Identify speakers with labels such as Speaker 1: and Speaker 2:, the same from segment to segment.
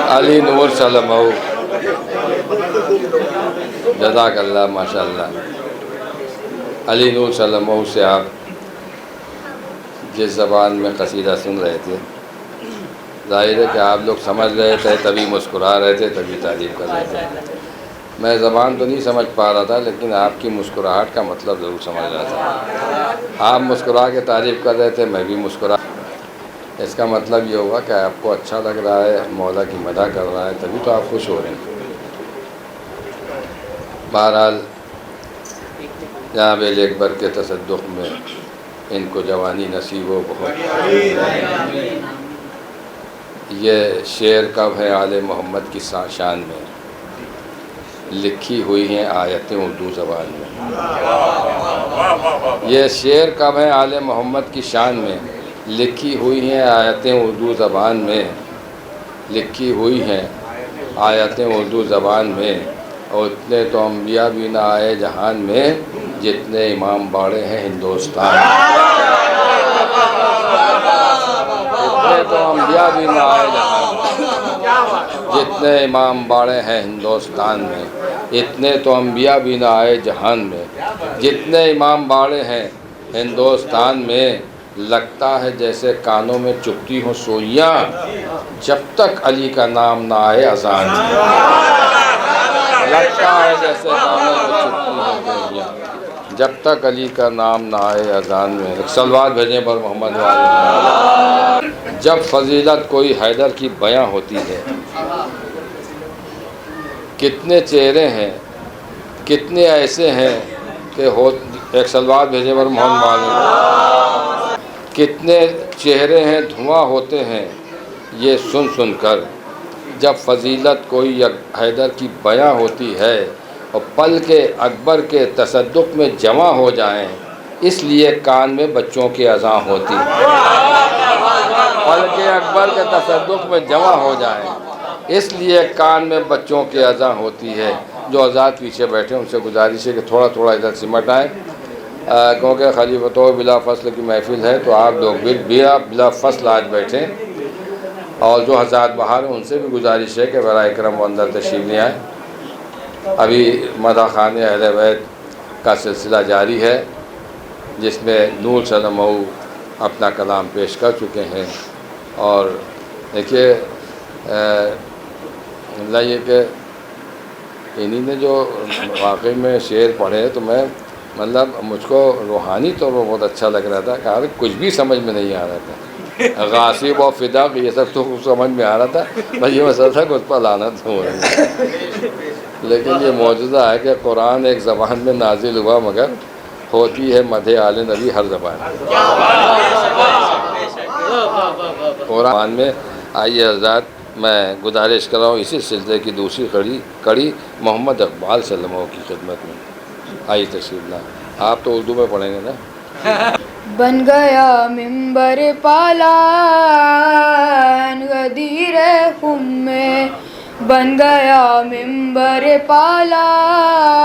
Speaker 1: علی نور سلم جزاک اللہ ماشاء اللہ. علی نور سلم سے آپ جس زبان میں قصیدہ سن رہے تھے، ظاہر ہے کہ آپ لوگ سمجھ رہے تھے تبھی مسکرا رہے تھے، تبھی تعریف کر رہے تھے. میں زبان تو نہیں سمجھ پا رہا تھا، لیکن آپ کی مسکراہٹ کا مطلب ضرور سمجھ رہا تھا. آپ مسکرا کے تعریف کر رہے تھے، میں بھی مسکرا. اس کا مطلب یہ ہوا کہ آپ کو اچھا لگ رہا ہے، مولا کی مدح کر رہا ہے، تبھی تو آپ خوش ہو رہے ہیں. بہرحال جناب علی اکبر کے تصدق میں ان کو جوانی نصیب ہو بہت. یہ شعر کب ہے آل محمد کی شان میں، لکھی ہوئی ہیں آیتیں اردو زبان میں. یہ شعر کب ہے آل محمد کی شان میں، لکھی ہوئی ہیں آیتیں اردو زبان میں. لکھی ہوئی ہیں آیتیں اردو زبان میں، اور اتنے تو انبیاء بھی نہ آئے جہان میں جتنے امام باڑے ہیں ہندوستان. اتنے تو انبیاء بھی نہ آئے جہان میں جتنے امام باڑے ہیں ہندوستان میں. اتنے تو انبیاء بھی نہ آئے جہان میں جتنے امام باڑے ہیں ہندوستان میں. لگتا ہے جیسے کانوں میں چپتی ہوں سوئیاں، جب تک علی کا نام نہ آئے اذان میں. لگتا ہے جیسے کانوں میں چپتی ہوں سوئیاں، جب تک علی کا نام نہ آئے اذان میں. ایک صلوات بھیجیں پر محمد والے. جب فضیلت کوئی حیدر کی بیاں ہوتی ہے، کتنے چہرے ہیں کتنے ایسے ہیں کہ ایک صلوات بھیجیں پر محمد والے. کتنے چہرے ہیں دھواں ہوتے ہیں یہ سن سن کر. جب فضیلت کوئی حیدر کی بیاں ہوتی ہے اور پل کے اکبر کے تصدق میں جمع ہو جائیں، اس لیے کان میں بچوں کی اذان ہوتی ہے. پل کے اکبر کے تصدق میں جمع ہو جائیں، اس لیے کان میں بچوں کی اذان ہوتی ہے. جو آزاد پیچھے بیٹھے ان سے گزارش ہے کہ تھوڑا تھوڑا ادھر سمٹ آئیں، کیونکہ خلیفتوں بلا فصل کی محفل ہے، تو آپ لوگ بھی بلا فصل آج بیٹھیں. اور جو حضرات باہر ہیں ان سے بھی گزارش ہے کہ برائے کرم وہ اندر تشریف لے آئیں. ابھی مدح خوان اہل بیت کا سلسلہ جاری ہے، جس میں نور سلم اپنا کلام پیش کر چکے ہیں. اور دیکھیے اللہ یہ کہ انہی نے جو واقعی میں شعر پڑھے تو میں مطلب مجھ کو روحانی طور پر بہت اچھا لگ رہا تھا کہ کچھ بھی سمجھ میں نہیں آ رہا تھا. غاصب و فدا یہ سب تو سمجھ میں آ رہا تھا، بس یہ مسئلہ تھا کہ اس پر لعنت ہو رہی ہے. لیکن یہ معجزہ ہے کہ قرآن ایک زبان میں نازل ہوا مگر ہوتی ہے مدح آل نبی ہر زبان. قرآن میں آئیے حضرات، میں گزارش کر رہا ہوں اسی سلسلے کی دوسری کڑی محمد اقبال صلی اللہ علیہ وسلم کی خدمت میں. آئیے تشریف لائیں. آپ تو اردو میں پڑھیں گے نا.
Speaker 2: بن گیا منبر پالان غدیر خم میں، بن گیا منبر پالان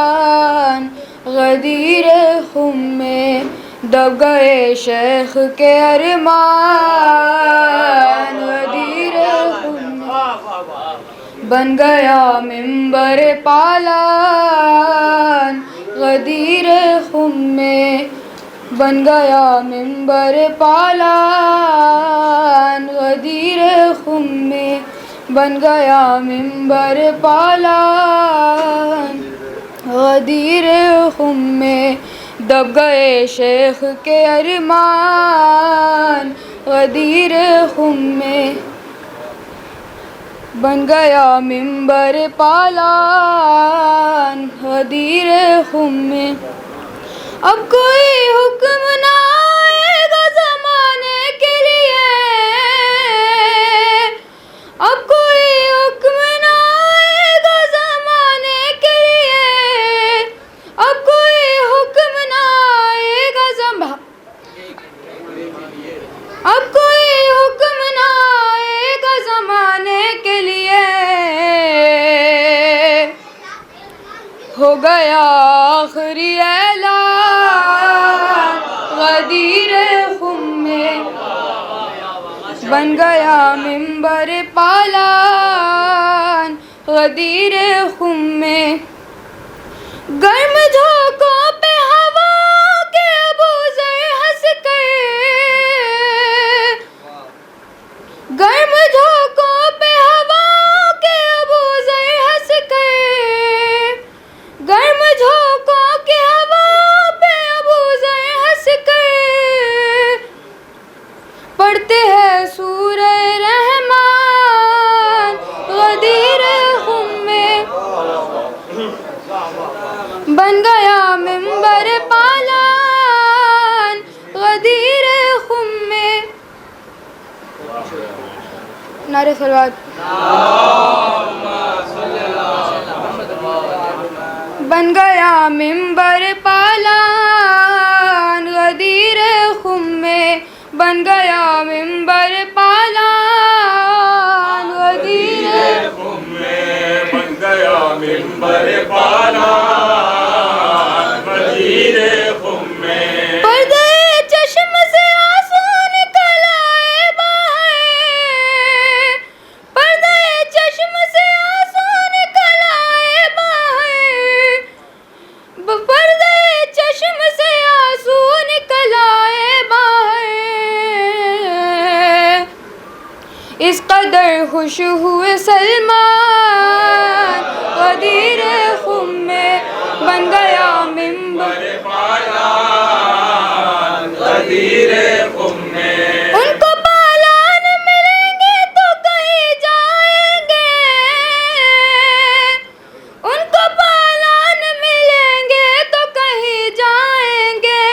Speaker 2: غدیر خم میں. دب گئے شیخ کے ارمان غدیر خم میں، بن گیا منبر پالان غدیر خم میں. بن گیا منبر پالان غدیر خم میں، بن گیا منبر پالان غدیر خم میں. دب گئے شیخ کے ارمان غدیر خم میں، بن گیا منبر پالان غدیر خم میں. اب کوئی حکم نہ آئے گا زمانے کے لیے، اب کوئی حکم نہ آئے گا زمانے کے لیے، اب کوئی حکم نہ آئے گا اب کوئی حکم نہ آئے گا زمانے کے لیے. ہو گیا آخری اعلان غدیر خم میں بن گیا منبر پالان غدیر خم میں گرم جھونکوں پہ ہوا کے ابو ذر ہنس کر گرم جھونکوں پہ ہوا کے ابو ذر ہنس کر گرم جھونکوں کے ہوا پہ ابو ذر ہنس کر پڑھتے ہیں سورہ رحمان غدیر خم میں بن گیا منبر پالان غدیر خم میں نعرہ صلوات بن گیا منبر پالان غدیر خم میں بن گیا منبر پالان غدیر
Speaker 3: خم میں بن گیا منبر پالان غدیر خم میں
Speaker 2: پردے چشم سے آنسو نکل آئے باہر پردے چشم سے آنسو نکل آئے باہر پردے چشم سے آنسو نکل آئے باہر اس قدر خوش ہوئے سلمان غدیر خم میں بن گیا منبر
Speaker 3: پالان غدیر خم میں
Speaker 2: ان کو پالان ملیں گے تو کہیں جائیں گے ان کو پالان ملیں گے تو کہیں جائیں گے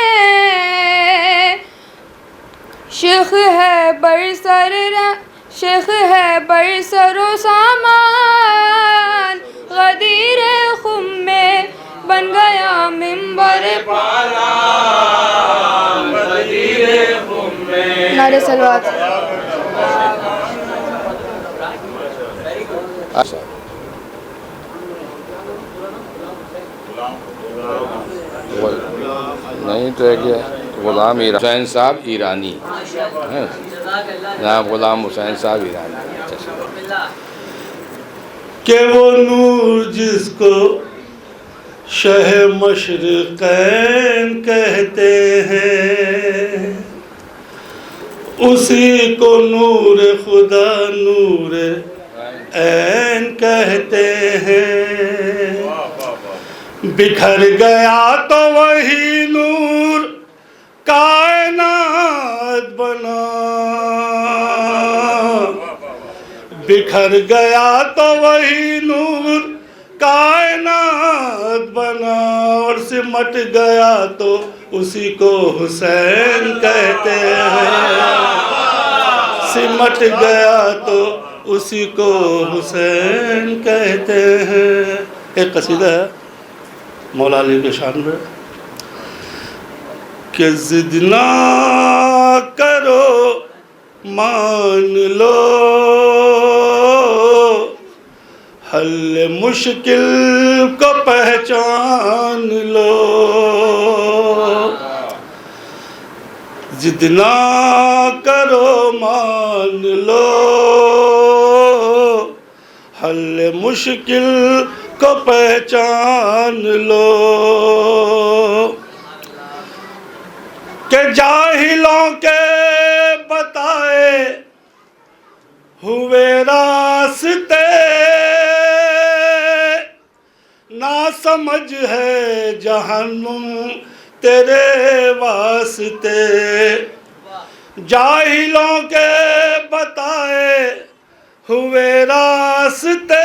Speaker 2: شیخ ہے برسر و سامان غدیر خم میں بن گیا منبر
Speaker 3: پالان غدیر خم میں
Speaker 2: نعرہ صلوات
Speaker 1: اچھا نہیں تو ہے کہ غلام حسین صاحب ایرانی ہیں جناب غلام حسین صاحب ایرانی
Speaker 4: کہ وہ نور جس کو شہ مشرقین کہتے ہیں اسی کو نور خدا نور عین کہتے ہیں بکھر گیا تو وہی نور کائنات بنا بکھر گیا تو وہی نور کائنات بنا اور سمٹ گیا تو اسی کو حسین کہتے ہیں سمٹ گیا تو اسی کو حسین کہتے ہیں ایک قصیدہ ہے مولا علی کے شان میں کہ ضد نہ کرو مان لو حل مشکل کو پہچان لو ضد نہ کرو مان لو حل مشکل کو پہچان لو کہ جاہلوں کے بتائے ہوئے راستے نا سمجھ ہے جہنم تیرے واسطے جاہلوں کے بتائے ہوئے راستے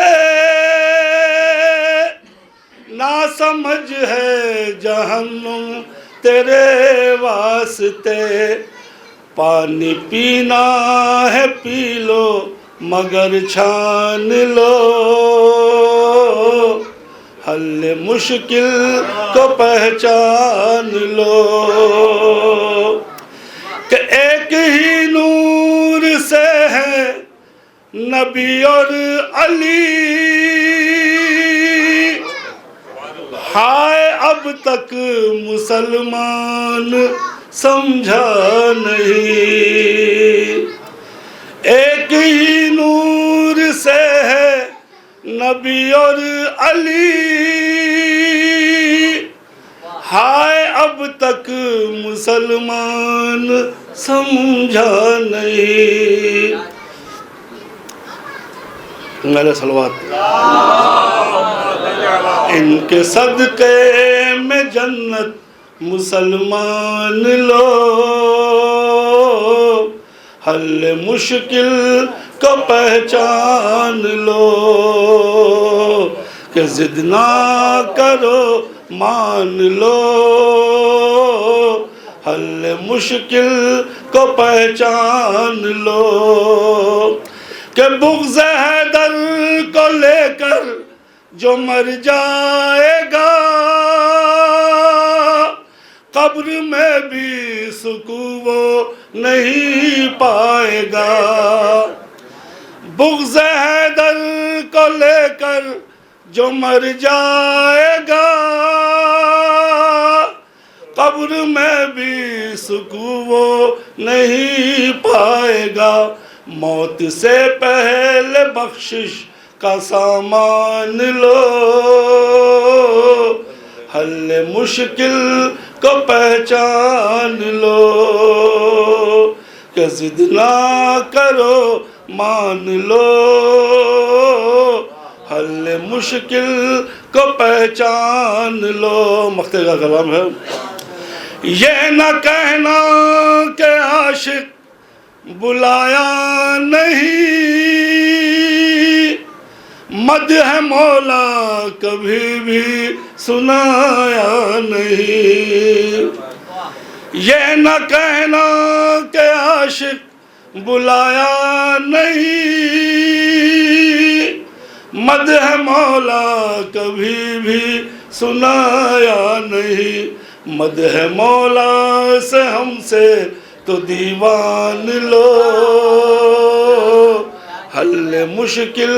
Speaker 4: نا سمجھ ہے جہنم تیرے واسطے پانی پینا ہے پی لو مگر چھان لو حل مشکل کو پہچان لو کہ ایک ہی نور سے ہے نبی اور علی ہائے اب تک مسلمان سمجھا نہیں، ایک ہی نور سے ہے نبی اور علی، ہائے اب تک مسلمان سمجھا نہیں۔ میرے صلوات ان کے صدقے میں جنت مسلمان لو، حل مشکل کو پہچان لو، کہ ضد نہ کرو مان لو، حل مشکل کو پہچان لو، کہ بغض حیدر کو لے کر جو مر جائے گا، قبر میں بھی سکون وہ نہیں پائے گا۔ بغض حیدر کو لے کر جو مر جائے گا، قبر میں بھی سکون وہ نہیں پائے گا۔ موت سے پہلے بخشش کا سامان لو، حل مشکل کو پہچان لو، کہ ضد نہ کرو مان لو، حل مشکل کو پہچان لو۔ مقطع کا کلام ہے، یہ نہ کہنا کہ عاشق بلایا نہیں، مدح مولا کبھی بھی سنایا نہیں۔ یہ نہ کہنا کہ عاشق بلایا نہیں، مدح مولا کبھی بھی سنایا نہیں۔ مدح مولا سے ہم سے تو دیوان لو، حل مشکل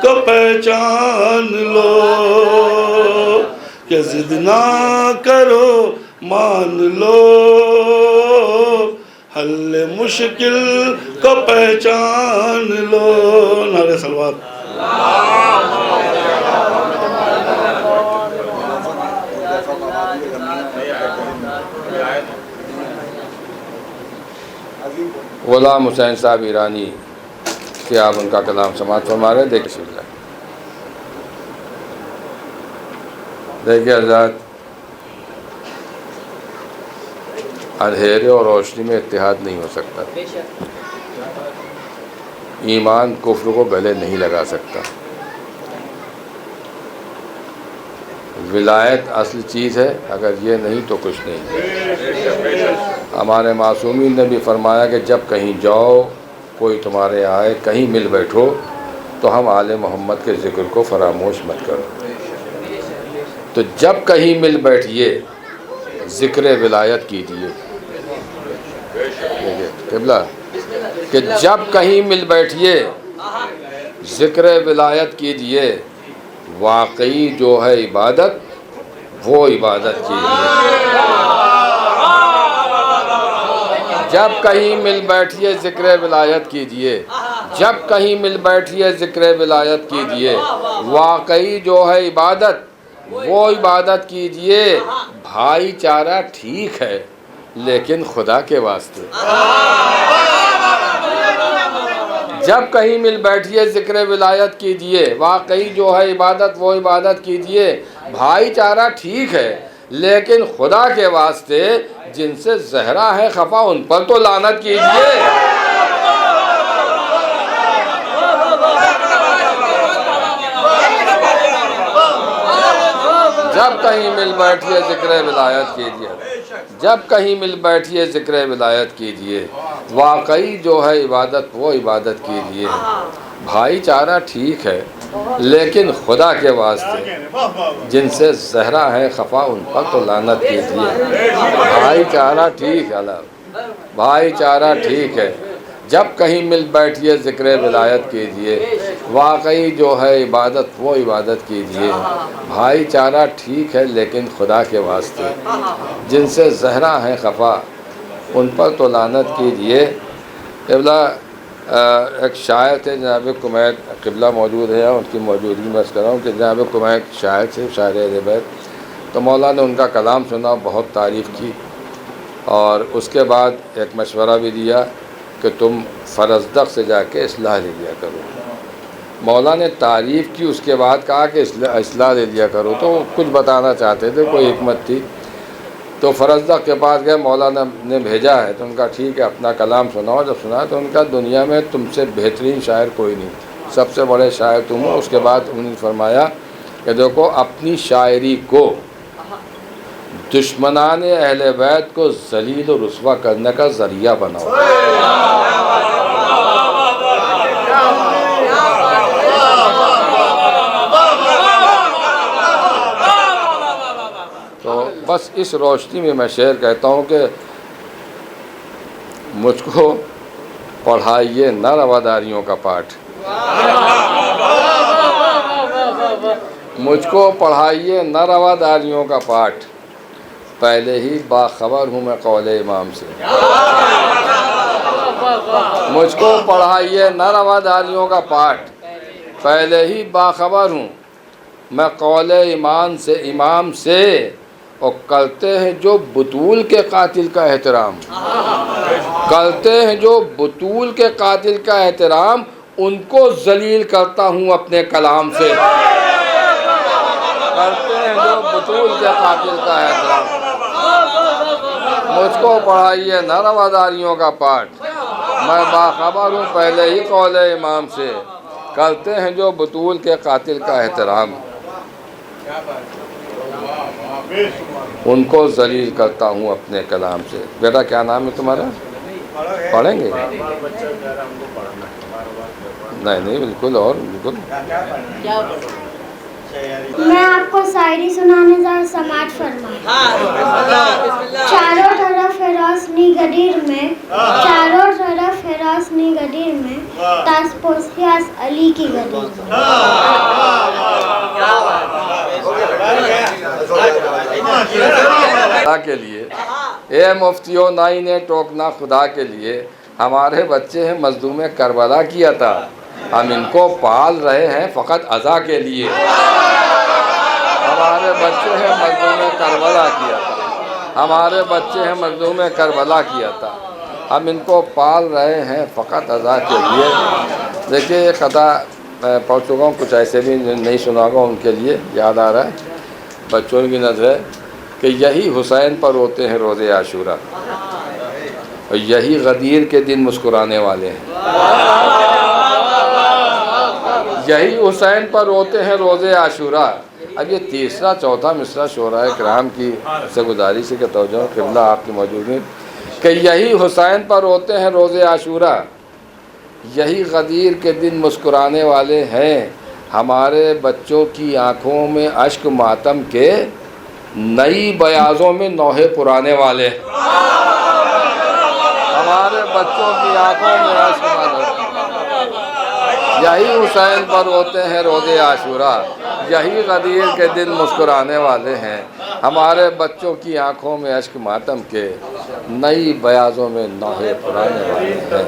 Speaker 4: کو پہچان لو، کہ ضد نہ کرو مان لو، حل مشکل کو پہچان لو۔ نعرہ صلوات۔
Speaker 1: غلام حسین صاحب ایرانی کہ آپ ان کا کلام سماعت فرما رہے ہیں، دیکھیے حضرات، اندھیرے اور روشنی میں اتحاد نہیں ہو سکتا، ایمان کفر کو گلے نہیں لگا سکتا، ولایت اصل چیز ہے، اگر یہ نہیں تو کچھ نہیں۔ ہمارے معصومین نے بھی فرمایا کہ جب کہیں جاؤ، کوئی تمہارے آئے، کہیں مل بیٹھو تو ہم آل محمد کے ذکر کو فراموش مت کرو۔ تو جب کہیں مل بیٹھیے ذکر ولایت کیجیے، قبلہ کہ جب کہیں مل بیٹھیے ذکر ولایت کیجیے، واقعی جو ہے عبادت وہ عبادت کیجیے۔ جب کہیں مل بیٹھیے ذکر ولایت کیجیے، جب کہیں مل بیٹھیے ذکر ولایت کیجیے، واقعی جو ہے عبادت وہ عبادت کیجیے، بھائی چارہ ٹھیک ہے لیکن خدا کے واسطے۔ جب کہیں مل بیٹھیے ذکر ولایت کیجیے، واقعی جو ہے عبادت وہ عبادت کیجیے، بھائی چارہ ٹھیک ہے لیکن خدا کے واسطے، جن سے زہرا ہے خفا ان پر تو لعنت کیجیے۔ جب کہیں مل بیٹھیے ذکر ولایت کیجیے، جب کہیں مل بیٹھیے ذکر ولایت کیجیے، واقعی جو ہے عبادت وہ عبادت کیجیے، بھائی چارہ ٹھیک ہے لیکن خدا کے واسطے، جن سے زہرا ہے خفا ان پر تو لعنت کیجیے۔ بھائی چارہ ٹھیک ہے، بھائی چارہ ٹھیک ہے، جب کہیں مل بیٹھیے ذکر ولایت کیجیے، واقعی جو ہے عبادت وہ عبادت کیجیے، بھائی چارہ ٹھیک ہے لیکن خدا کے واسطے، جن سے زہرا ہے خفا ان پر تو لعنت کیجیے۔ قبلہ ایک شاعر تھے جناب کمیت، قبلہ موجود ہے، ان کی موجودگی میں کر رہا ہوں کہ جناب کمیت شاعر تھے، شاعر اہل بیت، تو مولا نے ان کا کلام سنا، بہت تعریف کی، اور اس کے بعد ایک مشورہ بھی دیا کہ تم فرزدق سے جا کے اصلاح لے لیا کرو۔ مولا نے تعریف کی، اس کے بعد کہا کہ اصلاح لے لیا کرو، تو کچھ بتانا چاہتے تھے، کوئی حکمت تھی، تو فرزدق کے پاس گئے، مولانا نے بھیجا ہے، تو ان کا ٹھیک ہے اپنا کلام سناؤ۔ جب سنا تو ان کا دنیا میں تم سے بہترین شاعر کوئی نہیں، سب سے بڑے شاعر تم ہو۔ اس کے بعد انہوں نے فرمایا کہ دیکھو اپنی شاعری کو دشمنان اہل بیت کو ذلیل و رسوا کرنے کا ذریعہ بناؤ۔ تو بس اس روشنی میں میں شعر کہتا ہوں کہ مجھ کو پڑھائیے نہ رواداریوں کا پاٹھ، مجھ کو پڑھائیے نہ رواداریوں کا پاٹھ، پہلے ہی باخبر ہوں میں قول امام سے۔ مجھ کو پڑھائیے نہ رواداریوں کا پاٹھ، پہلے ہی باخبر ہوں میں قول امام سے، اور کرتے ہیں جو بطول کے قاتل کا احترام، کرتے ہیں جو بطول کے قاتل کا احترام، ان کو ذلیل کرتا ہوں اپنے کلام سے۔ کرتے ہیں جو بطول کے قاتل کا احترام، مجھ کو پڑھائیے نہ رواداریوں کا پاٹھ، میں باخبر ہوں پہلے ہی قول امام سے، کرتے ہیں جو بطول کے قاتل کا احترام، ان کو ذلیل کرتا ہوں اپنے کلام سے۔ بیٹا کیا نام ہے تمہارا؟ پڑھیں گے؟ نہیں بالکل، اور بالکل۔
Speaker 5: میں آپ کو شاعری سنانے جا سماعت فرمائیں۔ چاروں طرف ہے روشنی گدیر میں، چاروں طرف ہے روشنی گدیر میں، تاس پوسیاس علی کی گدیر میں۔
Speaker 1: خدا کے لیے، اے مفتیوں نائن ٹوکنا خدا کے لیے، ہمارے بچے ہیں مظلوم کربلا کی عطا، ہم ان کو پال رہے ہیں فقط عزا کے لیے۔ ہمارے بچے ہیں مظلوم کربلا کی عطا، ہمارے بچے ہیں مظلوم کربلا کی عطا، ہم ان کو پال رہے ہیں فقط عزا کے لیے۔ دیکھیے یہ قطع میں پڑھ چکا ہوں، کچھ ایسے بھی نہیں سنا گا، ان کے لیے یاد آ رہا ہے بچوں کی نظر ہے کہ یہی حسین پر روتے ہیں روز عاشورہ، اور یہی غدیر کے دن مسکرانے والے ہیں۔ یہی حسین پر روتے ہیں روز عاشورہ۔ اب یہ تیسرا چوتھا مصرع شعراء کرام کی سے گزارش ہے کہ توجہ قبلہ آپ کی موجود ہیں کہ یہی حسین پر روتے ہیں روز عاشورہ، یہی غدیر کے دن مسکرانے والے ہیں، ہمارے بچوں کی آنکھوں میں اشک ماتم کے، نئی بیاضوں میں نوحے پرانے والے، ہمارے بچوں کی آنکھوں میں اشک ماتم، یہی حسین پر روتے ہیں روز عاشورہ، یہی غدیر کے دن مسکرانے والے ہیں، ہمارے بچوں کی آنکھوں میں اشک ماتم کے، نئی بیاضوں میں نوحے پرانے والے ہیں۔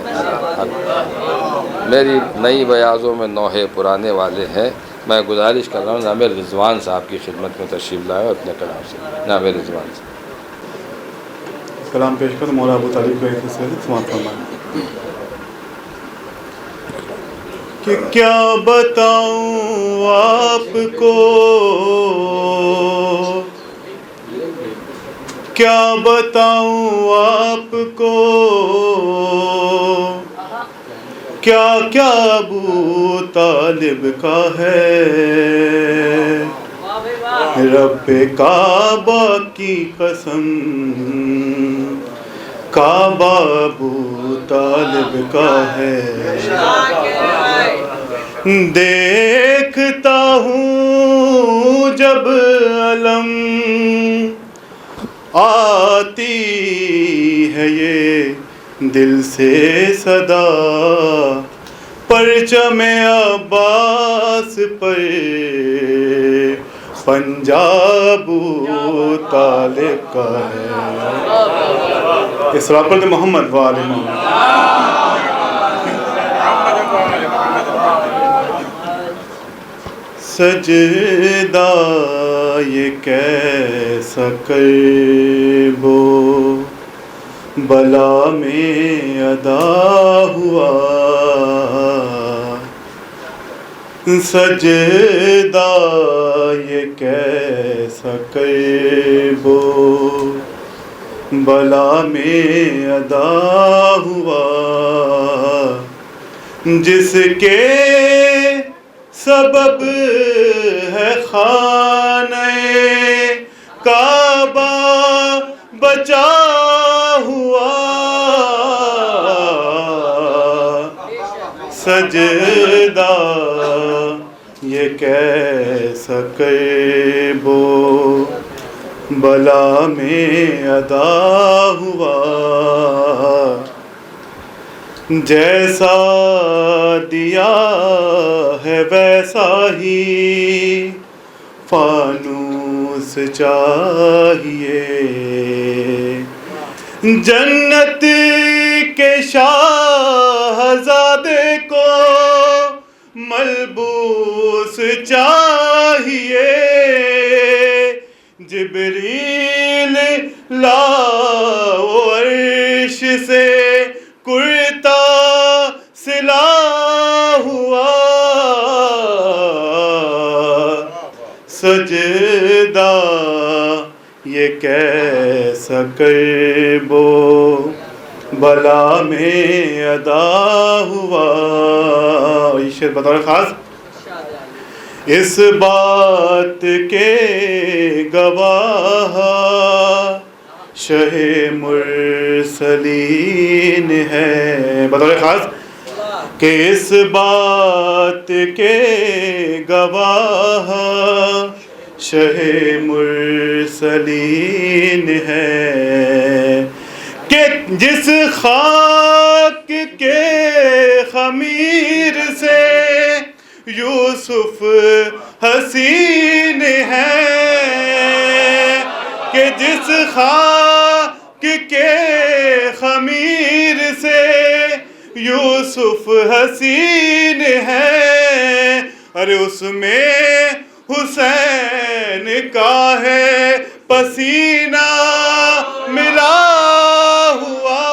Speaker 1: میری نئی بیاضوں میں نوحے پرانے والے ہیں۔ میں گزارش کر رہا ہوں جناب رضوان صاحب کی خدمت میں تشریف لائے اور اپنے کلام سے جناب رضوان صاحب
Speaker 6: کلام پیش کر مولا ابو طالب کا ایک سلسلہ سماعت فرمائیں۔ کہ کیا بتاؤں آپ کو، کیا بتاؤں آپ کو، کیا کیا ابو طالب کا ہے، رب کعبہ کی قسم، کعبہ ابو طالب کا ہے۔ دیکھتا ہوں جب علم آتی ہے یہ دل سے صدا، پرچم عباس پر پنجاب طالب کا ہے. اس رات پر محمد وآل محمد. سجدہ یہ کیسا کرب و بلا میں ادا ہوا. سجدہ یہ کیسا کرب و بلا میں ادا ہوا. جس کے سبب ہے خانہ کعبہ بچا ہوا. سجدہ یہ کیسا کرب و بلا میں ادا ہوا. جیسا دیا ہے ویسا ہی فانوس چاہیے. جنت کے شاہزادے کو ملبوس چاہیے. جبریل لاؤ عرش سے کرتا سلا ہوا. سجدہ یہ کیسا کرب و بلا میں ادا ہوا. یہ شعر بطور خاص اس بات کے گواہ شہ مرسلین ہے. بطور خاص کہ اس بات کے گواہ شہ مرسلین ہے کہ جس خاک کے خمیر سے یوسف حسین ہے. کہ جس خاک کے خمیر سے یوسف حسین ہے. ارے اس میں حسین کا ہے پسینہ ملا ہوا.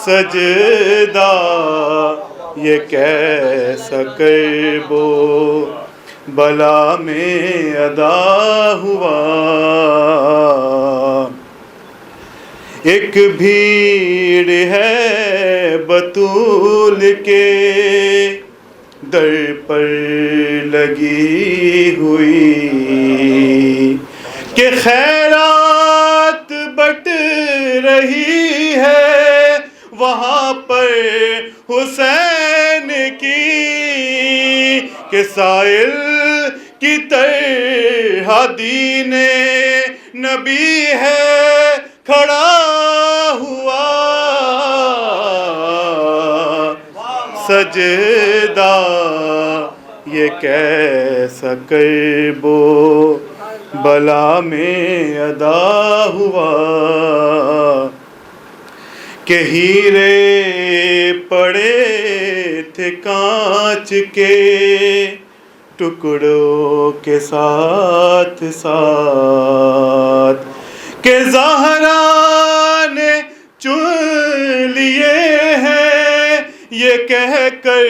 Speaker 6: سجدہ یہ کیسا کرب و بلا میں ادا ہوا. ایک بھیڑ ہے بطول کے در پر لگی ہوئی کہ خیرات بٹ رہی ہے وہاں پر حسین کی. کہ سائل کی طرح دین نبی ہے کھڑا ہوا. سجدہ یہ کیسا کرب و بلا میں ادا ہوا. کہ ہیرے پڑے تھے کانچ کے ٹکڑوں کے ساتھ ساتھ کہ زہرا نے چن لیے ہیں یہ کہہ کر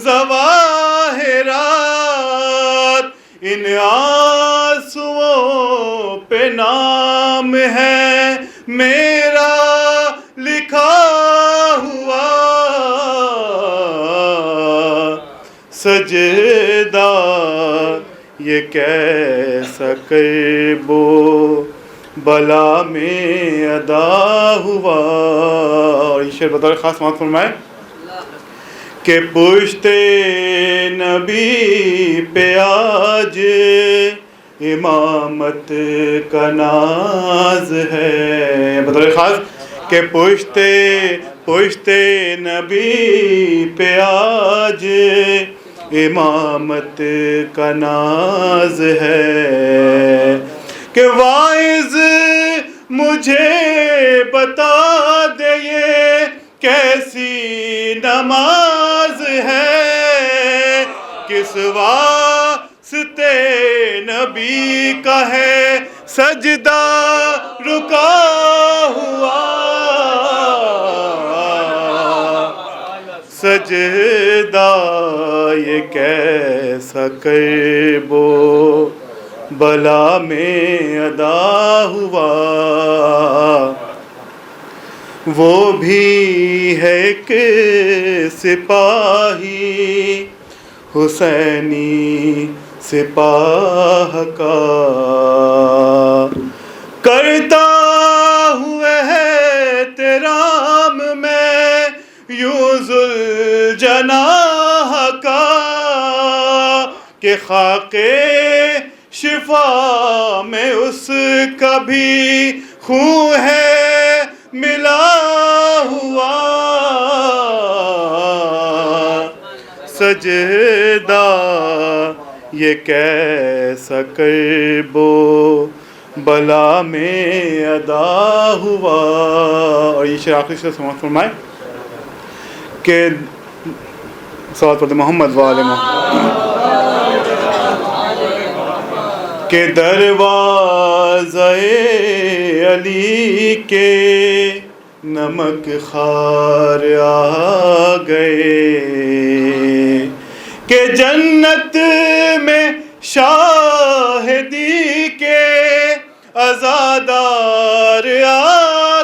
Speaker 6: ظواہرات. ان آنسوؤں پہ نام ہے میرا لکھا ہوا. سجدہ یہ کیسا کرب و بلا میں ادا ہوا. یہ شعر بطور خاص سماعت فرمائے کہ پشت نبی پہ آج امامت کا ناز ہے. بطور خاص کہ پشت نبی پہ آج امامت کا ناز ہے کہ واعظ مجھے بتا دے یہ کیسی نماز ہے، کس واسطے نبی کا ہے سجدہ رکا ہوا، سجدہ یہ کیسا کرب و بلا میں ادا ہوا، وہ بھی ہے کہ سپاہی حسینی سپاہ کا، کرتا ہوئے ہے احترام میں یوں ذوالجناح کا، کہ خاک شفا میں اس کا بھی خون ہے ملا ہوا، سجدہ یہ کیسا کرب و بلا میں ادا ہوا۔ اور یہ شعر آخری سے سماعت فرمائے کہ صلوات پڑھتے محمد وآل محمد، کہ دروازہ علی کے نمک خار آ گئے، کہ جنت میں شاہدی کے عزادار آ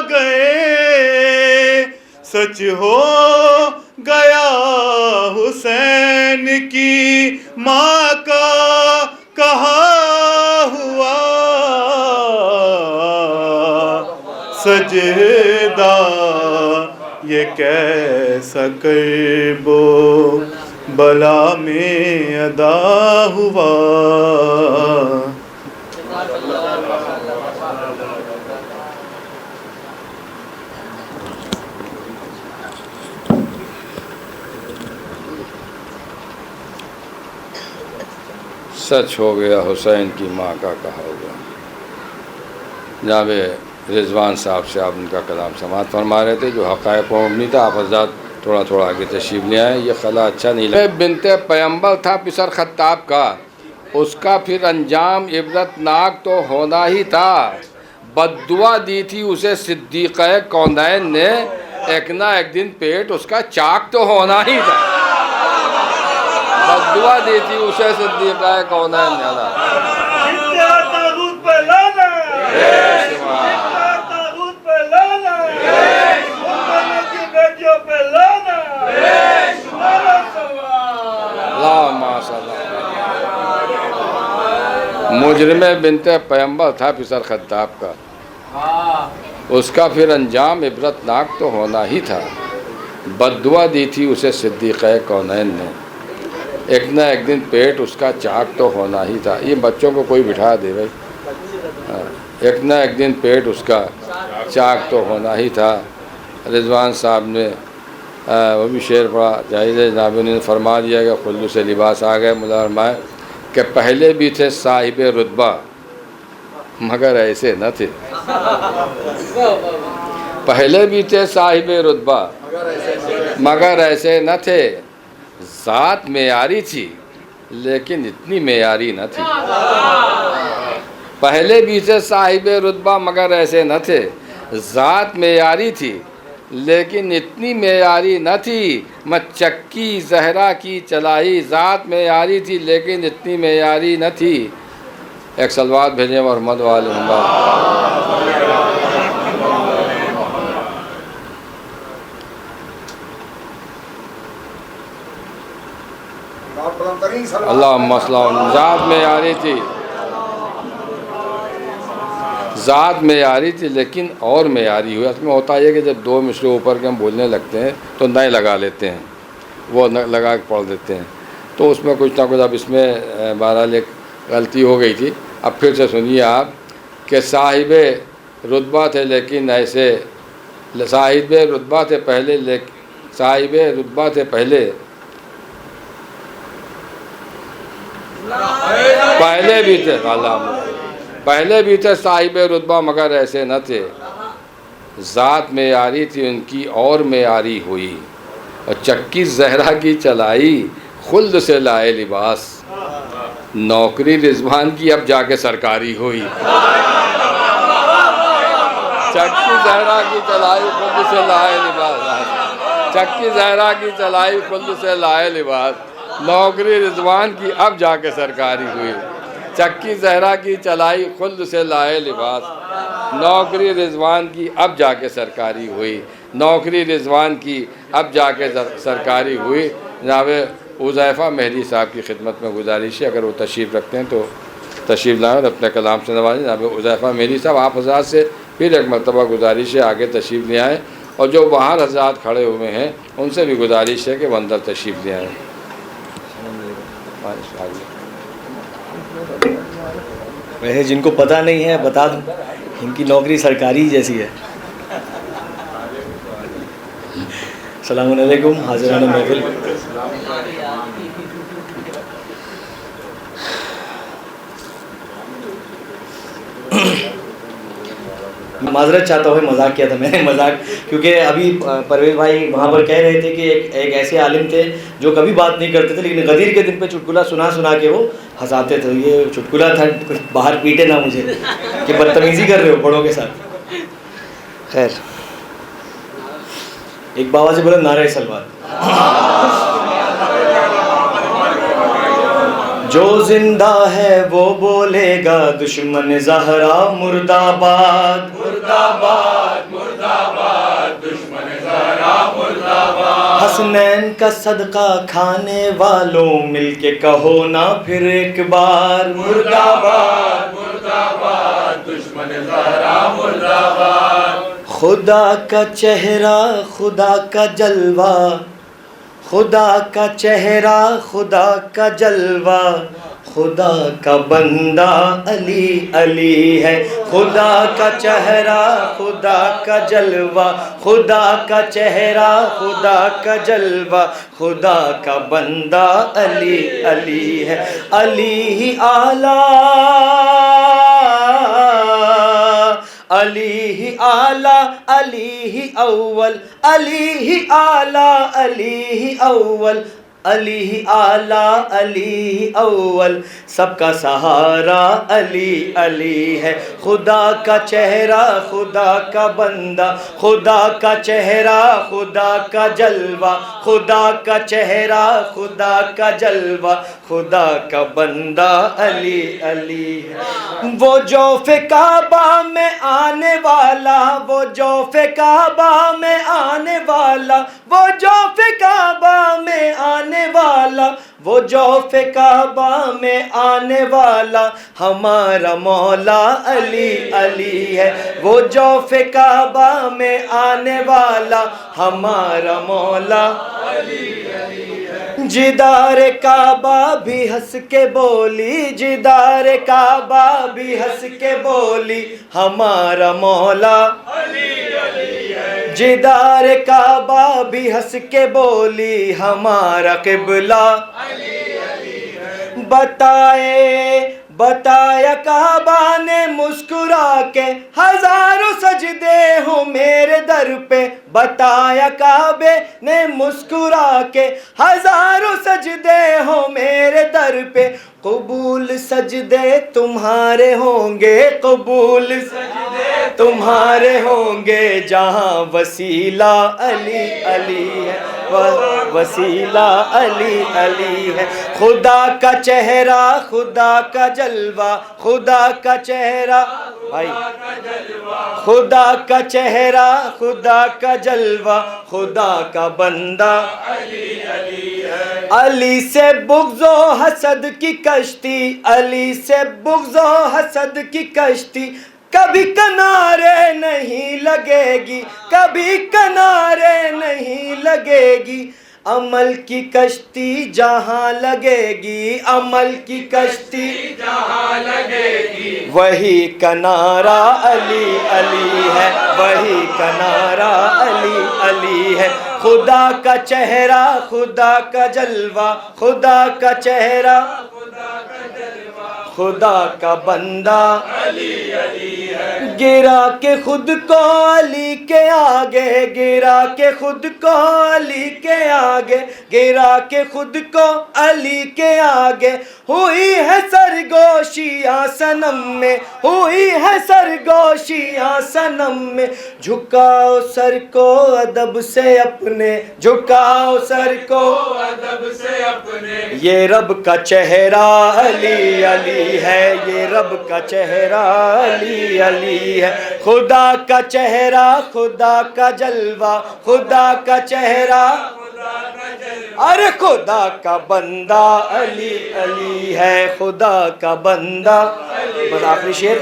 Speaker 6: گئے، سچ ہو گیا حسین کی ماں کا کہا ہوا، سجدہ یہ کیسا کرب و بلا میں ادا ہوا۔
Speaker 1: سچ ہو گیا حسین کی ماں کا کہا ہوا۔ جناب رضوان صاحب سے آپ ان کا کلام سماعت فرما رہے تھے، جو حقائق و نہیں تھا، آپ حضرات تھوڑا تھوڑا آگے تشریف لے آئیں، یہ خلا اچھا نہیں لگا۔ بنت پیمبر تھا پسر خطاب کا، اس کا پھر انجام عبرت ناک تو ہونا ہی تھا، بد دعا دی تھی اسے صدیقہ کونین نے، ایک نہ ایک دن پیٹ اس کا چاک تو ہونا ہی تھا، بد دعا دی تھی اسے صدیقہ کونین نے۔ مجرم بنت پیمبر تھا پسر خطاب کا، اس کا پھر انجام عبرت ناک تو ہونا ہی تھا، بد دعا دی تھی اسے صدیقہ کونین نے، ایک نہ ایک دن پیٹ اس کا چاک تو ہونا ہی تھا۔ یہ بچوں کو کوئی بٹھا دے بھائی، ایک نہ ایک دن پیٹ اس کا چاک تو ہونا ہی تھا۔ رضوان صاحب نے وہ بھی شعر پڑھا، جائز ہے، جناب نے فرما دیا کہ خلد سے لباس آ گئے، مولا فرمائے کہ پہلے بھی تھے صاحب رتبہ مگر ایسے نہ تھے، پہلے بھی تھے صاحب رتبہ مگر ایسے نہ تھے، ذات معیاری تھی لیکن اتنی معیاری نہ تھی، پہلے بھی تھے صاحب رتبہ مگر ایسے نہ تھے، ذات معیاری تھی لیکن اتنی معیاری نہ تھی، میں چکی زہرا کی چلائی، ذات معیاری تھی لیکن اتنی معیاری نہ تھی۔ ایک صلوات بھیجیں محمد وآل محمد۔ اللہم صل علی، ذات معیاری تھی، ذات معیاری تھی لیکن اور معیاری ہوئی۔ اس میں ہوتا یہ کہ جب دو مصرے اوپر کے ہم بولنے لگتے ہیں تو نئے لگا لیتے ہیں، وہ لگا کے پڑھ دیتے ہیں، تو اس میں کچھ نہ کچھ اب اس میں بہرحال ایک غلطی ہو گئی تھی۔ اب پھر سے سنیے آپ کہ صاحب رتبہ تھے لیکن ایسے، صاحب رتبہ تھے پہلے، صاحب رتبہ تھے پہلے پہلے بھی تھے پہلے بھی تھے صاحب رتبہ مگر ایسے نہ تھے، ذات معیاری تھی ان کی اور معیاری ہوئی، اور چکی زہرا کی چلائی خلد سے لائے لباس، نوکری رضوان کی اب جا کے سرکاری ہوئی، چکی زہرا کی چلائی خلد سے لائے لباس، چکی زہرا کی چلائی خلد سے لائے لباس، نوکری رضوان کی اب جا کے سرکاری ہوئی، چکی زہرا کی چلائی خلد سے لائے لباس، نوکری رضوان کی اب جا کے سرکاری ہوئی، نوکری رضوان کی اب جا کے سرکاری ہوئی۔ جناب حذیفہ مہدی صاحب کی خدمت میں گزارش ہے، اگر وہ تشریف رکھتے ہیں تو تشریف لائیں اور اپنے کلام سے نوازیں۔ جناب حذیفہ مہدی صاحب، آپ حضرات سے پھر ایک مرتبہ گزارش ہے آگے تشریف لے آئیں، اور جو باہر حضرات کھڑے ہوئے ہیں ان سے بھی گزارش ہے کہ وہ اندر تشریف لے آئیں۔
Speaker 7: ویسے جن کو پتہ نہیں ہے بتا دوں، ان کی نوکری سرکاری جیسی ہے۔ السلام علیکم حاضران محفل، معذرت چاہتا ہوں، مذاق کیا تھا میں نے، مذاق، کیونکہ ابھی پرویز بھائی وہاں پر کہہ رہے تھے کہ ایک ایسے عالم تھے جو کبھی بات نہیں کرتے تھے، لیکن غدیر کے دن پہ چٹکلا سنا کے وہ ہنساتے تھے۔ یہ چٹکلا تھا، باہر پیٹے نہ مجھے کہ بدتمیزی کر رہے ہو بڑوں کے ساتھ۔ خیر، ایک بابا سے بولے نعرہ سلوات۔ جو زندہ ہے وہ بولے گا دشمن زہرا مرد آباد، مرد آباد، مرد آباد، دشمن زہرا مرد آباد۔ حسنین کا صدقہ کھانے والوں مل کے کہو نا پھر ایک بار، مرد آباد، مرد آباد، دشمن زہرا مرد آباد۔ خدا کا چہرہ خدا کا جلوہ، خدا کا چہرہ خدا کا جلوہ، خدا کا بندہ علی علی ہے، خدا کا چہرہ خدا کا جلوہ، خدا کا چہرہ خدا کا جلوہ، خدا کا بندہ علی علی ہے۔ علی ہی اعلیٰ، علی ہی اعلیٰ، علی ہی اول، علی ہی اعلیٰ، علی ہی اول، علی ہی اعلیٰ، علی ہی اول، سب کا سہارا علی علی ہے۔ خدا کا چہرہ خدا کا بندہ، خدا کا چہرہ خدا کا جلوہ، خدا کا چہرہ خدا کا جلوہ، خدا کا بندہ علی علی ہے۔ وہ جوف کعبہ میں آنے والا، وہ جوف کعبہ میں آنے والا، وہ جوف کعبہ میں آنے والا، وہ جوف کعبہ میں آنے والا، ہمارا مولا علی علی ہے۔ وہ جوف کعبہ میں آنے والا، ہمارا مولا علی علی ہے۔ جدار کعبہ بھی ہنس کے بولی، جدار کعبہ بھی ہنس کے بولی، ہمارا مولا علی علی ہے۔ جدار کعبہ بھی ہنس کے بولی، ہمارا قبلہ علی علی ہے۔ بتایا کعبہ نے مسکرا کے، ہزاروں سجدے ہوں میرے در پہ، بتایا کعبے نے مسکرا کے، ہزاروں سجدے ہوں میرے در پہ، قبول سجدے تمہارے ہوں گے، قبول سجدے تمہارے ہوں گے، جہاں وسیلہ علی علی ہے، وسیلہ علی علی ہے۔ خدا کا چہرہ خدا کا جلوہ، خدا کا چہرہ بھائی، خدا کا چہرہ خدا کا جلوہ، خدا کا بندہ علی علی ہے۔ علی سے بغض و حسد کی کشتی، علی سے بغض و حسد کی کشتی، کبھی کنارے نہیں لگے گی، کبھی کنارے نہیں لگے گی، عمل کی کشتی جہاں لگے گی، عمل کی کشتی جہاں لگے گی، وہی کنارہ علی علی ہے، وہی کنارہ علی علی ہے۔ خدا کا چہرہ خدا کا جلوہ، خدا کا چہرہ خدا کا بندہ گرا کے خود کو علی کے آگے، گرا کے خود کو علی کے آگے، گرا کے خود کو علی کے آگے، ہوئی ہے سرگوشیاں صنم میں، ہوئی ہے سرگوشیاں صنم میں، جھکاؤ سر کو ادب سے اپنے، جھکاؤ سر کو ادب سے اپنے، یہ رب کا چہرہ علی علی ہے، یہ رب کا چہرہ علی علی ہے، خدا کا چہرہ، خدا کا جلوہ، خدا کا چہرہ، ارے خدا کا بندہ علی علی ہے، خدا کا بندہ، بس آخری شعر،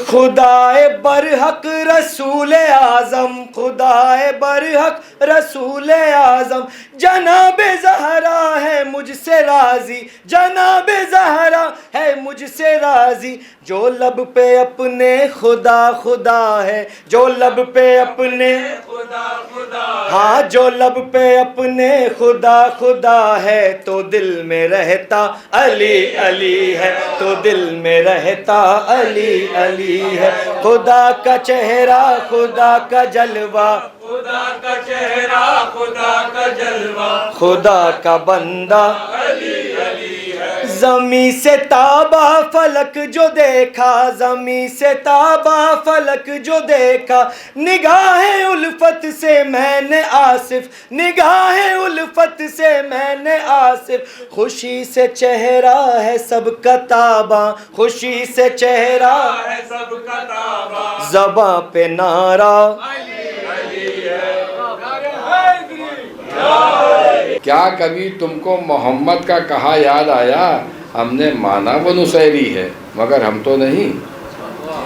Speaker 7: خدائے برحق رسول اعظم، خدائے برحق رسول اعظم، جناب زہرا ہے مجھ سے راضی، جناب زہرا ہے مجھ سے راضی، جو لب پہ اپنے خدا خدا ہے، جو لب پہ اپنے خدا خدا، ہاں جو لب پہ اپنے خدا خدا ہے، تو دل میں رہتا علی علی ہے، تو دل میں رہتا علی علی ہے، خدا کا چہرہ، خدا کا جلوہ، خدا کا چہرہ، خدا کا جلوہ، خدا کا بندہ علی علی ہے، زمیں سے تابا فلک جو دیکھا، زمیں سے تابا فلک جو دیکھا، نگاہ الفت سے میں نے آصف، نگاہ الفت سے میں نے آصف، خوشی سے چہرہ ہے سب کا تابا، خوشی سے چہرہ ہے سب کا تابا، زباں پہ نعرہ
Speaker 1: کیا کبھی تم کو محمد کا کہا یاد آیا؟ ہم نے مانا وہ نصیری ہے مگر ہم تو نہیں،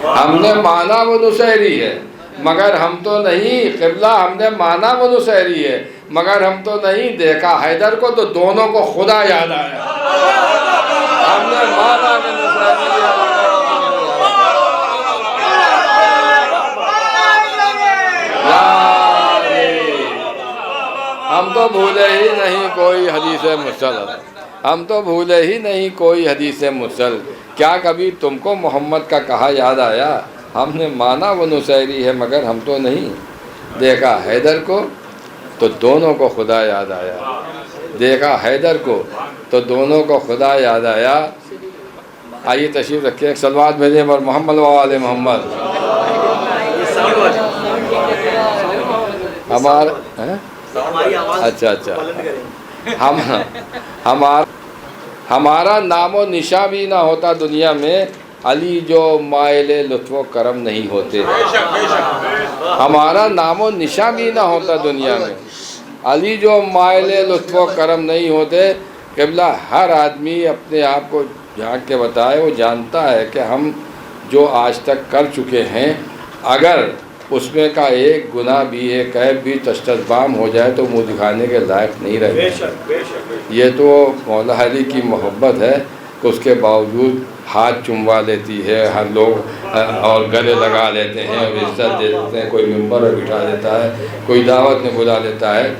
Speaker 1: ہم نے مانا وہ نصیری ہے مگر ہم تو نہیں، قبلہ ہم نے مانا وہ نصیری ہے مگر ہم تو نہیں، دیکھا حیدر کو تو دونوں کو خدا یاد آیا، ہم نے مانا وہ نصیری ہے ہم تو بھولے ہی نہیں کوئی حدیث مرسل، ہم تو بھولے ہی نہیں کوئی حدیث مرسل، کیا کبھی تم کو محمد کا کہا یاد آیا؟ ہم نے مانا وہ نصیری ہے مگر ہم تو نہیں، دیکھا حیدر کو تو دونوں کو خدا یاد آیا، دیکھا حیدر کو تو دونوں کو خدا یاد آیا۔ آئیے تشریف رکھیں، ایک صلوات بھیجیں پر محمد و آل محمد۔ ہمارا اچھا ہمارا نام و نشاں بھی نہ ہوتا دنیا میں، علی جو مائل لطف و کرم نہیں ہوتے، ہمارا نام و نشاں بھی نہ ہوتا دنیا میں، علی جو مائل لطف و کرم نہیں ہوتے۔ قبلہ ہر آدمی اپنے آپ کو جھانک کے بتائے، وہ جانتا ہے کہ ہم جو آج تک کر چکے ہیں، اگر اس میں کا ایک گناہ بھی، ایک عیب بھی تشتبام ہو جائے تو منہ دکھانے کے لائق نہیں رہے۔ یہ تو مولا علی کی محبت ہے کہ اس کے باوجود ہاتھ چموا لیتی ہے ہر لوگ، اور گلے لگا لیتے ہیں اور عزت دے دیتے ہیں، کوئی ممبر پر بٹھا دیتا ہے، کوئی دعوت میں بلا لیتا ہے،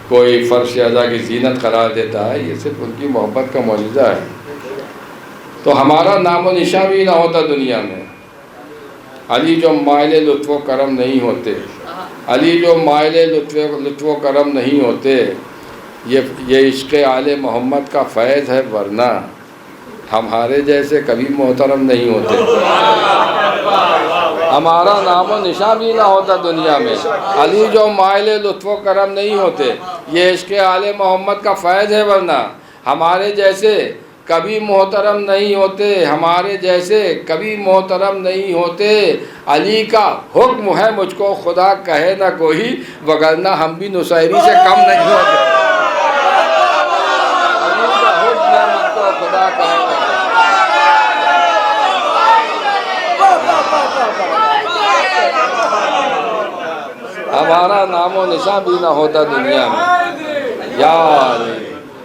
Speaker 1: کوئی فرش اعضاء کی زینت قرار دیتا ہے، یہ صرف ان کی محبت کا معجزہ ہے۔ تو ہمارا نام و نشاں بھی نہ ہوتا دنیا میں، علی جو مائل لطف و کرم نہیں ہوتے، علی جو مائل لطف و کرم نہیں ہوتے، یہ عشق آل محمد کا فیض ہے، ورنہ ہمارے جیسے کبھی محترم نہیں ہوتے، ہمارا نام و نشاں بھی نہ ہوتا دنیا میں، علی جو مائل لطف و کرم نہیں ہوتے، یہ عشق آل محمد کا فیض ہے، ورنہ ہمارے جیسے کبھی محترم نہیں ہوتے، ہمارے جیسے کبھی محترم نہیں ہوتے، علی کا حکم ہے مجھ کو خدا کہے نہ کوئی، وگرنہ ہم بھی نصیری سے کم نہیں ہوتے، علی کا حکم ہے مجھ کو خدا کہے نہ کوئی۔ ہمارا نام و نشاں بھی نہ ہوتا دنیا میں، یار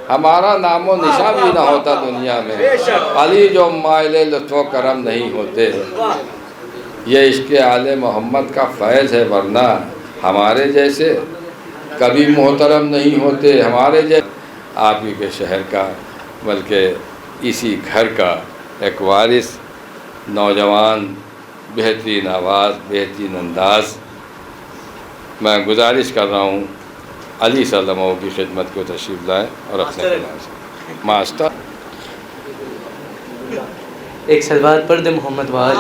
Speaker 1: ہمارا نام و نشاں بھی نہ ہوتا دنیا میں، علی جو مائل لطف و کرم نہیں ہوتے، یہ عشق آل محمد کا فیض ہے، ورنہ ہمارے جیسے کبھی محترم نہیں ہوتے، ہمارے جیسے آپ ہی کے شہر کا بلکہ اسی گھر کا ایک وارث نوجوان، بہترین آواز، بہترین انداز. میں گزارش کر رہا ہوں علی صلی اللہ علیہ وسلم کی خدمت کو تشریف لائیں اور اپنے کلام سے ماسٹر.
Speaker 7: ایک سلوات پڑھ دے محمد وآل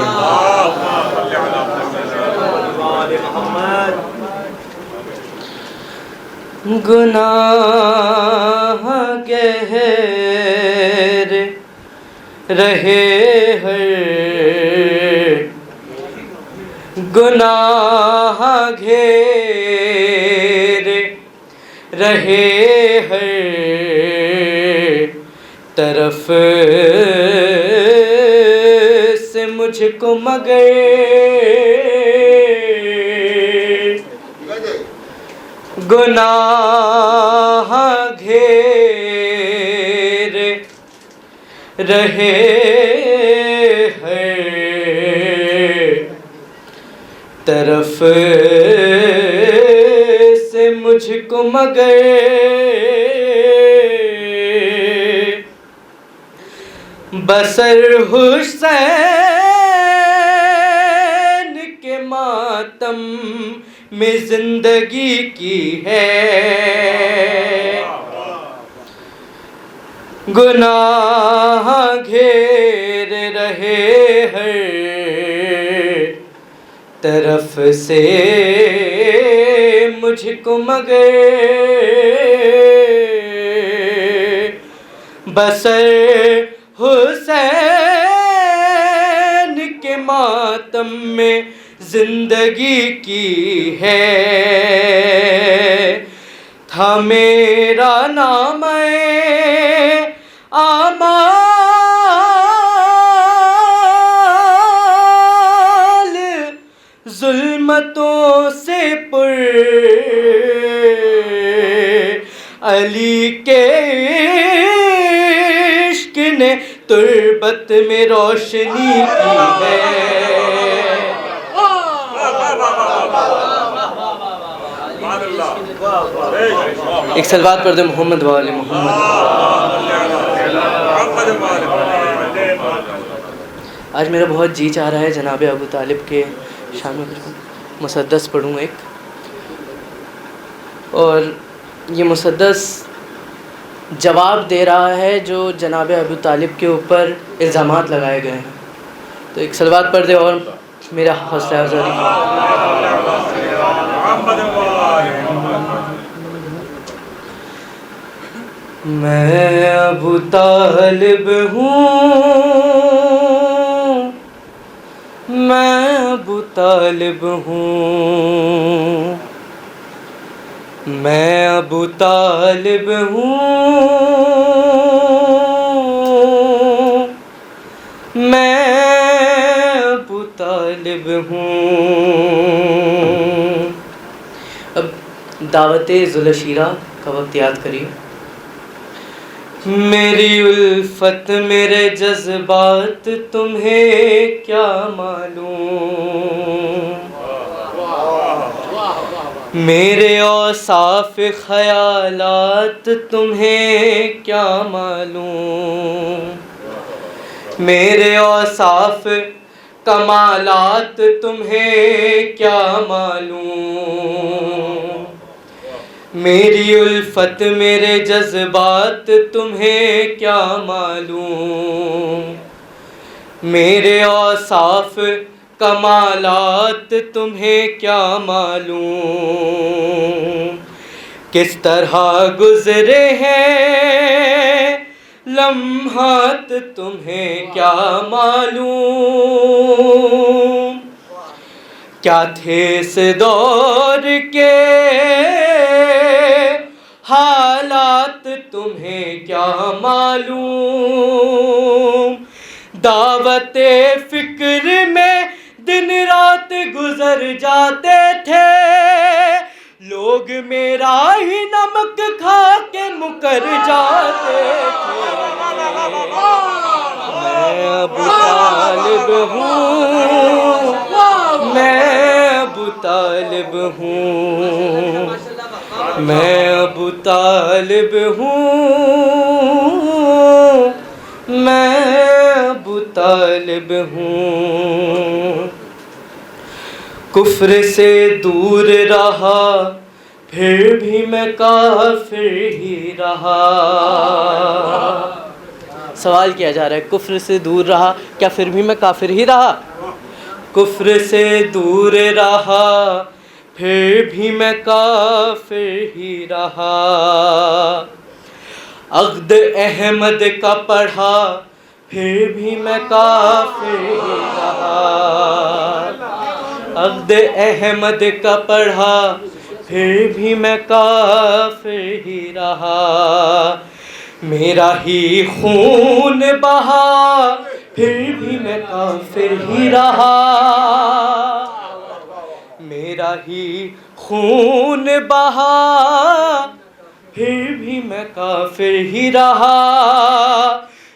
Speaker 7: محمد. گناہ گہر رہے ہر گناہ گھیر رہے ہر طرف سے مجھ کو مگر گناہ گھیر رہے ہیں طرف سے مجھ کو مگر بسر حسین کے ماتم میں زندگی کی ہے گناہ گھیر رہے ہیں طرف سے مجھ کو مگر بسر حسین کے ماتم میں زندگی کی ہے تھا میرا نام اعمال ظلمتوں سے پر علی کے عشق نے تربت میں روشنی کی ہے ایک سلوات پڑھ دے محمد وآل محمد. آج میرا بہت جی چاہ رہا ہے جناب ابو طالب کے شان میں مسدس پڑھوں ایک، اور یہ مسدس جواب دے رہا ہے جو جناب ابو طالب کے اوپر الزامات لگائے گئے ہیں. تو ایک سلوات پڑھ دے اور میرا حوصلہ افزائی. میں ابو طالب ہوں، میں ابو طالب ہوں، میں ابو طالب ہوں، میں ابو طالب ہوں. اب دعوت ذوالعشیرہ کا وقت یاد کریے. میری الفت میرے جذبات تمہیں کیا معلوم، میرے اوصاف خیالات تمہیں کیا معلوم، میرے اوصاف کمالات تمہیں کیا معلوم، میری الفت میرے جذبات تمہیں کیا معلوم، میرے اوصاف کمالات تمہیں کیا معلوم، کس طرح گزرے ہیں لمحات تمہیں کیا معلوم، کیا تھے اس دور کے حالات تمہیں کیا معلوم، دعوت فکر میں دن رات گزر جاتے تھے لوگ، میرا ہی نمک کھا کے مکر جاتے تھے. میں ابو طالب ہوں، میں ابو طالب ہوں، میں ابو طالب ہوں، میں طالب ہوں. کفر سے دور رہا پھر بھی میں کافر ہی رہا. سوال کیا جا رہا ہے کفر سے دور رہا کیا پھر بھی میں کافر ہی رہا؟ کفر سے دور رہا پھر بھی میں کافر ہی رہا. عقد احمد کا پڑھا پھر بھی میں کافر ہی رہا. عقد احمد کا پڑھا پھر بھی میں کافر ہی رہا. میرا ہی خون بہا پھر بھی میں کافر ہی رہا. میرا ہی خون بہا پھر بھی میں کافر ہی رہا.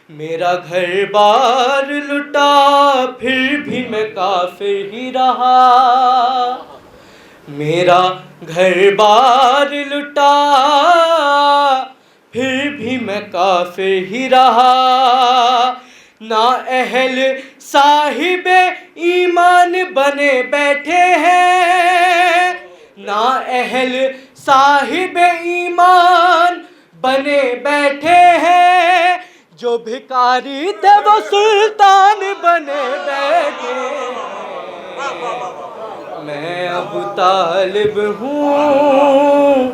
Speaker 7: میرا گھر بار لٹا پھر بھی میں کافر ہی رہا. میرا گھر بار لٹا پھر بھی میں کافر ہی رہا. نا اہل صاحب ایمان بنے بیٹھے ہیں. نا اہل صاحب ایمان بنے بیٹھے ہیں. جو بھکاری تھے وہ سلطان بنے بیٹھے ہیں. میں ابو طالب ہوں.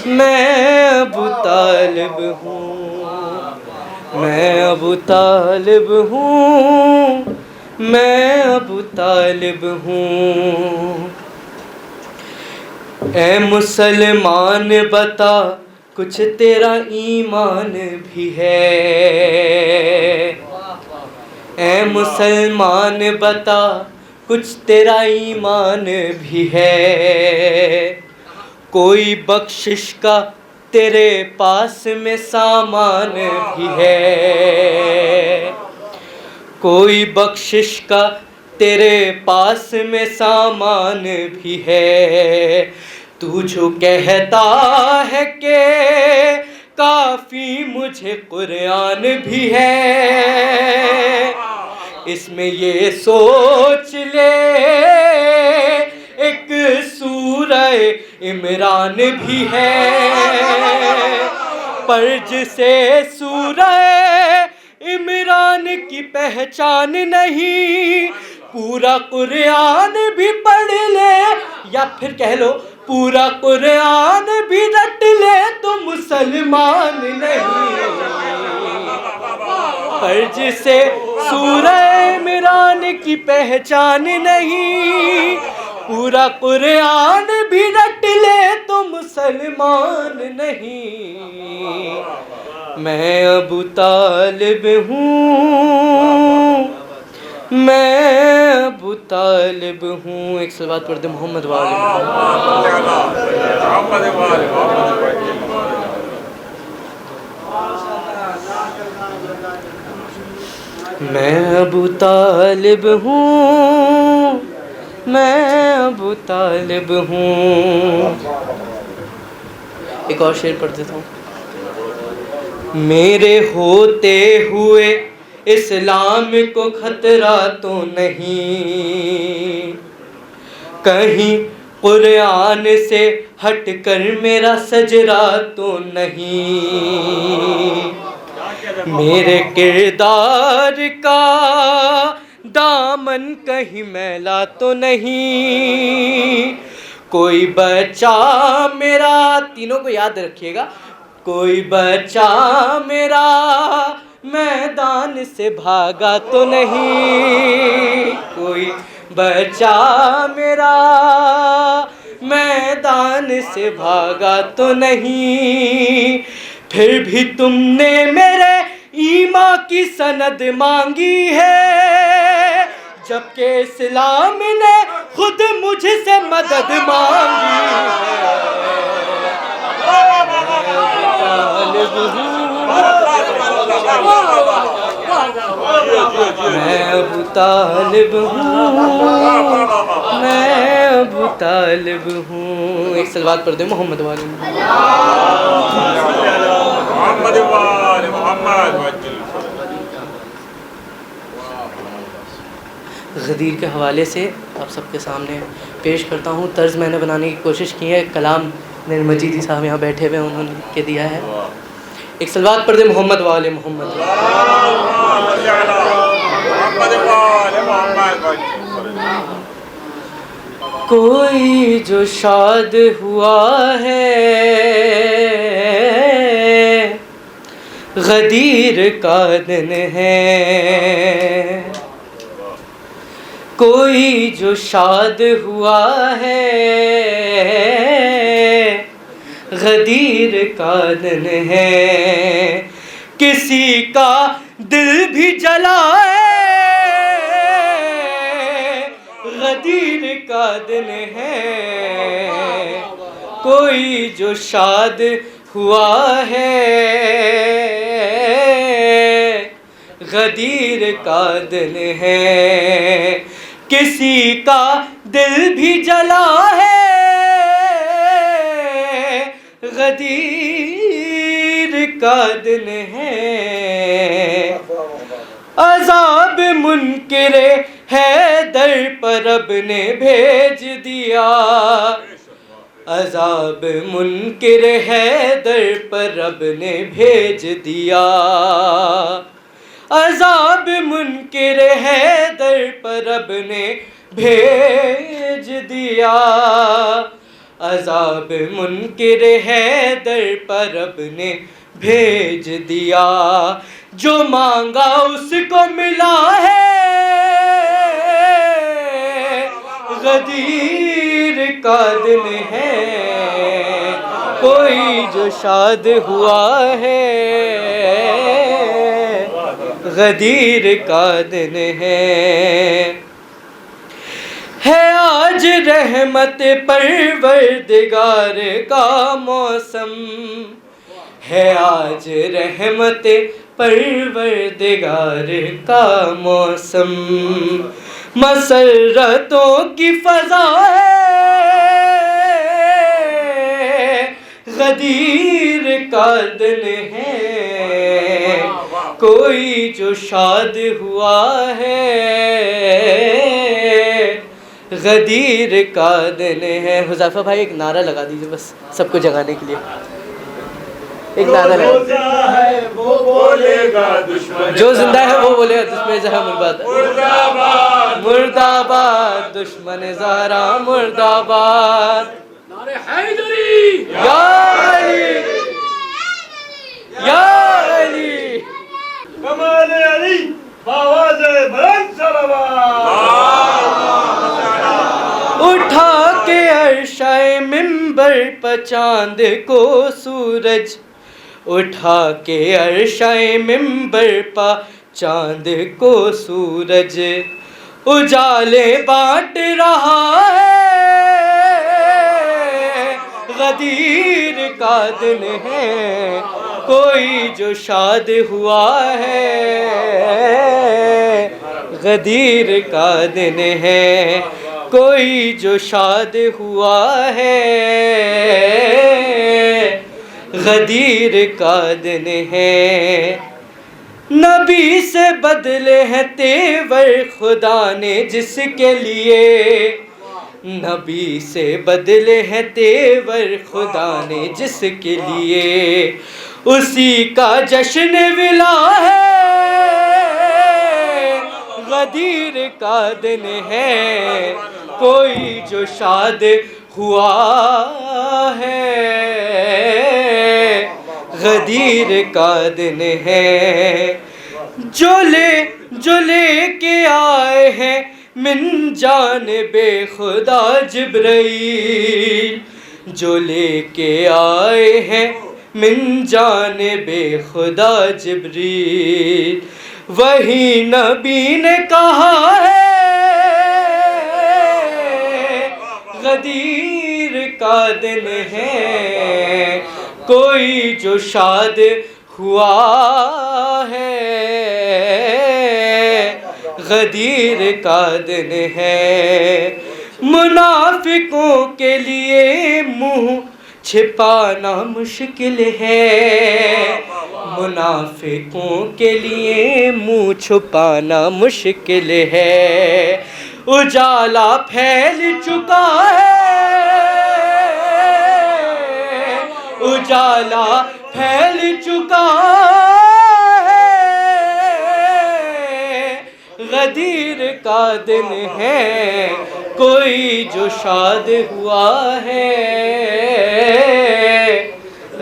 Speaker 7: میں ابو طالب ہوں. میں ابو طالب ہوں. میں ابو طالب ہوں. اے مسلمان بتا کچھ تیرا ایمان بھی ہے. اے مسلمان بتا کچھ تیرا ایمان بھی ہے. کوئی بخشش کا تیرے پاس میں سامان بھی ہے. کوئی بخشش کا تیرے پاس میں سامان بھی ہے. تو جو کہتا ہے کہ کافی مجھے قرآن بھی ہے. اس میں یہ سوچ لے ایک سورہ عمران بھی ہے. پر جسے سورہ عمران کی پہچان نہیں پورا قرآن بھی پڑھ لے یا پھر کہہ لو پورا قرآن بھی رٹ لے تو مسلمان نہیں. پر جسے سورہ عمران کی پہچان نہیں پورا قرآن بھی رٹ لے تو مسلمان نہیں. میں ابو طالب ہوں. میں ابو طالب ہوں. ایک صلوات پڑھ دے محمد وآل میں ابو طالب ہوں. میں ابو طالب ہوں. ایک اور شعر پڑھ دیتا ہوں. میرے ہوتے ہوئے اسلام کو خطرہ تو نہیں. کہیں قرآن سے ہٹ کر میرا سجرہ تو نہیں. میرے کردار کا دامن کہیں میلا تو نہیں. کوئی بچہ میرا تینوں کو یاد رکھیے گا. کوئی بچہ میرا میدان سے بھاگا تو نہیں. کوئی بچہ میرا میدان سے بھاگا تو نہیں. پھر بھی تم نے میرے ایمان کی سند مانگی ہے جبکہ اسلام نے خود مجھ سے مدد مانگی ہے. میں ابو طالب ہوں. میں ابو طالب ہوں. ایک صلوات پڑھ دیں محمد والے
Speaker 3: محمد وآل محمد.
Speaker 8: غدیر کے حوالے سے آپ سب کے سامنے پیش کرتا ہوں. طرز میں نے بنانے کی کوشش کی ہے. کلام مجیدی صاحب یہاں بیٹھے ہوئے انہوں نے لکھ کے دیا ہے. ایک صلوات پڑھ دیں محمد وآل محمد. کوئی جو شاد ہوا ہے غدیر کا دن ہے. کوئی جو شاد ہوا ہے غدیر کا دن ہے. کسی کا دل بھی جلا ہے غدیر کا دن ہے. کوئی جو شاد ہوا ہے غدیر کا دن ہے. کسی کا دل بھی جلا ہے غدیر کا دن ہے. عذاب منکر حیدر پر رب نے بھیج دیا. عذاب منکر حیدر پر رب نے بھیج دیا. عذاب منکر حیدر پر رب نے بھیج دیا. عذاب منکر حیدر پر رب نے بھیج دیا. جو مانگا اس کو ملا ہے غدیر کا دن ہے. کوئی جو شاد ہوا ہے غدیر کا دن ہے. آج رحمت پروردگار کا موسم ہے. آج رحمت پروردگار کا موسم. مسرتوں کی فضا ہے غدیر کا دن ہے. کوئی جو شاد ہوا ہے غدیر کا دن ہے. حذیفہ بھائی ایک نعرہ لگا دیجیے بس سب کو جگانے کے لیے. ایک نعرہ لگا.
Speaker 3: وہ بولے گا دشمن
Speaker 8: جو زندہ ہے وہ بولے گا دشمن زہرا مرد مرد آباد. دشمن زہرا مرد آباد. نعرہ حیدری یا علی یا علی.
Speaker 3: کمال علی باواز بلند صلوات.
Speaker 8: اٹھا کے عرشہ منبر پہ چاند کو سورج. اٹھا کے عرشہ منبر پہ چاند کو سورج. اجالے بانٹ رہا ہے غدیر کا دن ہے. کوئی جو شاد ہوا ہے غدیر کا دن ہے. کوئی جو شاد ہوا ہے غدیر کا دن ہے. نبی سے بدلے ہیں تیور خدا نے جس کے لیے. نبی سے بدلے ہیں تیور خدا نے جس کے لیے. اسی کا جشن ولا ہے غدیر کا دن ہے. کوئی جو شاد ہوا ہے غدیر کا دن ہے. جو لے کے آئے ہیں من جانب خدا جبرائیل. جو لے کے آئے ہیں من جانب خدا جبریل. وہی نبی نے کہا ہے غدیر کا دن ہے. کوئی جو شاد ہوا ہے غدیر کا دن ہے. منافقوں کے لیے منہ چھپانا مشکل ہے، منافقوں کے لیے منہ چھپانا مشکل ہے، اجالا پھیل چکا ہے، اجالا پھیل چکا ہے، غدیر کا دن ہے کوئی جو شاد ہوا ہے،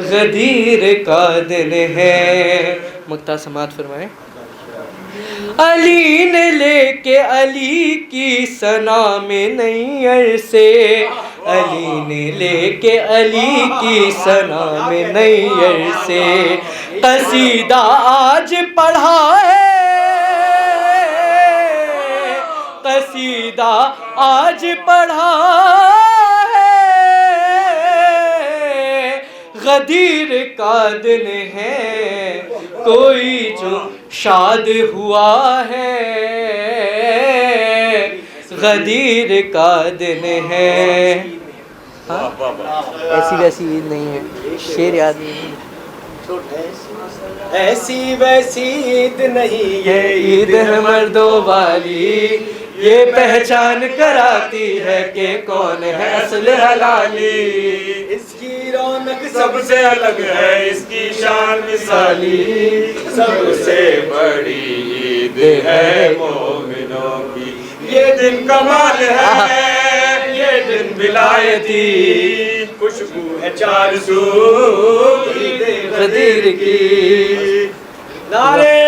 Speaker 8: غدیر کا دن ہے۔ مقطع سماعت فرمائیں۔ علی نے لے کے علی کی ثنا میں نیر سے، علی نے لے کے علی کی ثنا میں نیر سے قصیدہ آج پڑھا ہے، قصیدہ آج پڑھا ہے، غدیر کا دن ہے کوئی جو شاد ہوا ہے، غدیر کا دن ہے۔ ایسی ویسی عید نہیں ہے، شعر یاد نہیں ہے۔ ایسی ویسی عید نہیں یہ عید ہے مردوں والی، یہ پہچان کراتی ہے کہ کون ہے اصل حلالی، اس کی رونق
Speaker 3: سب سے الگ ہے، اس کی شان مثالی، سب سے بڑی عید ہے مومنوں کی، یہ دن کمال ہے، یہ دن ولایتی، خوشبو ہے چار سو عید غدیر کی، نعرے